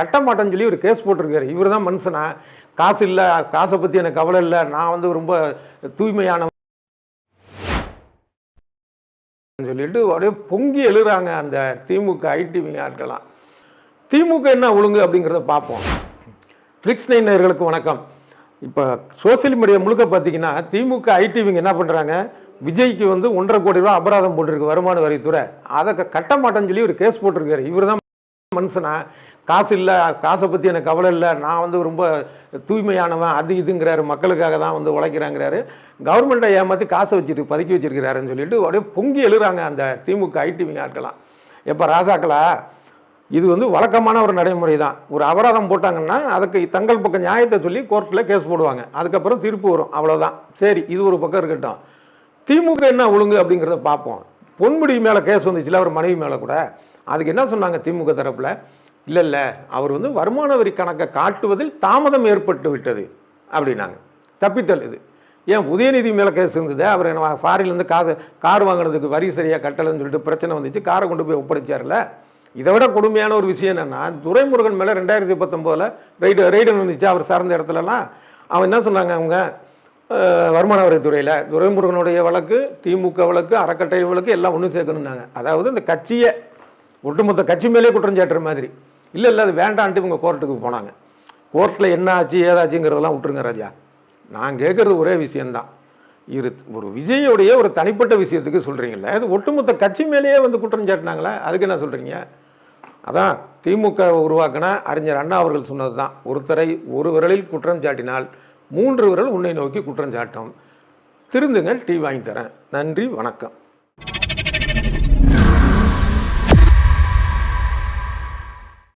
கட்ட மாட்டேன்னு சொல்லி ஒரு கேஸ் போட்டிருக்காரு. இவர் தான் மனுஷனா? காசு இல்லை, காசை பற்றி எனக்கு கவலை இல்லை, நான் வந்து ரொம்ப தூய்மையான சொல்லிட்டு அப்படியே பொங்கி எழுறாங்க அந்த திமுக ஐடிவிங்க ஆட்களாம். திமுக என்ன ஒழுங்கு அப்படிங்கிறத பார்ப்போம். ஃப்ளிக்ஸ் 9 நேயர்களுக்கு வணக்கம். இப்போ சோசியல் மீடியா முழுக்க பார்த்தீங்கன்னா திமுக ஐடிவிங்க என்ன பண்ணுறாங்க, விஜய்க்கு வந்து 1.5 கோடி ரூபா அபராதம் போட்டிருக்கு வருமான வரித்துறை. அதை கட்ட மாட்டேன்னு சொல்லி ஒரு கேஸ் போட்டிருக்காரு. இவர் தான் மனுஷனா? காசு இல்லை, காசை பற்றி எனக்கு கவலை இல்லை, நான் வந்து ரொம்ப தூய்மையானவன், அது இதுங்கிறாரு, மக்களுக்காக தான் வந்து உழைக்கிறாங்கிறாரு. கவர்மெண்ட்டை ஏமாற்றி காசை வச்சுட்டு பதுக்கி வச்சிருக்கிறாருன்னு சொல்லிட்டு அப்படியே பொங்கி எழுறாங்க அந்த திமுக ஐடிவிங்க ஆட்களாம். எப்போ ராசாக்களா, இது வந்து வழக்கமான ஒரு நடைமுறை தான். ஒரு அபராதம் போட்டாங்கன்னா அதுக்கு தங்கள் பக்கம் நியாயத்தை சொல்லி கோர்ட்டில் கேஸ் போடுவாங்க, அதுக்கப்புறம் தீர்ப்பு வரும், அவ்வளோதான். சரி, இது ஒரு பக்கம் இருக்கட்டும். திமுக என்ன ஒழுங்கு அப்படிங்கிறத பார்ப்போம். பொன்முடி மேலே கேஸ் வந்துச்சுல, அவர் மனைவி மேலே கூட. அதுக்கு என்ன சொன்னாங்க திமுக தரப்பில்? இல்லை அவர் வந்து வருமான வரி கணக்கை காட்டுவதில் தாமதம் ஏற்பட்டு விட்டது அப்படின்னாங்க. தப்பித்தல் இது. ஏன் உதயநிதி மேலே கேஸ் இருந்தது, அவர் என்ன ஃபாரின்லேருந்து கார் வாங்கினதுக்கு வரி சரியாக கட்டலைன்னு சொல்லிட்டு பிரச்சனை வந்துச்சு, காரை கொண்டு போய் ஒப்படைச்சார்ல. இதை விட கொடுமையான ஒரு விஷயம் என்னென்னா, துரைமுருகன் மேலே 2019 ரைடு வந்துச்சு அவர் சார்ந்த இடத்துலலாம். அவன் என்ன சொன்னாங்க, அவங்க வருமான வரித்துறையில் துரைமுருகனுடைய வழக்கு, திமுக வழக்கு, அறக்கட்டளை வழக்கு எல்லாம் ஒன்று சேர்க்கணுன்னாங்க. அதாவது இந்த கட்சியை ஒட்டுமொத்த கட்சி மேலே குற்றம் சாட்டுற மாதிரி. இல்லை அது வேண்டான்ட்டு இவங்க கோர்ட்டுக்கு போனாங்க. கோர்ட்டில் என்ன ஆச்சு ஏதாச்சுங்கிறதெல்லாம் விட்டுருங்க ராஜா. நான் கேட்குறது ஒரே விஷயந்தான். ஒரு விஜயோடைய ஒரு தனிப்பட்ட விஷயத்துக்கு சொல்கிறீங்களே, அது ஒட்டுமொத்த கட்சி மேலேயே வந்து குற்றம் சாட்டினாங்களே, அதுக்கு என்ன சொல்கிறீங்க? அதான் திமுக உருவாக்கின அறிஞர் அண்ணா அவர்கள் சொன்னது தான், ஒருத்தரை ஒரு விரலில் குற்றம் சாட்டினால் 3 விரல் உன்னை நோக்கி குற்றம் சாட்டும். திருந்துங்க, டீ வாங்கி தரேன். நன்றி, வணக்கம்.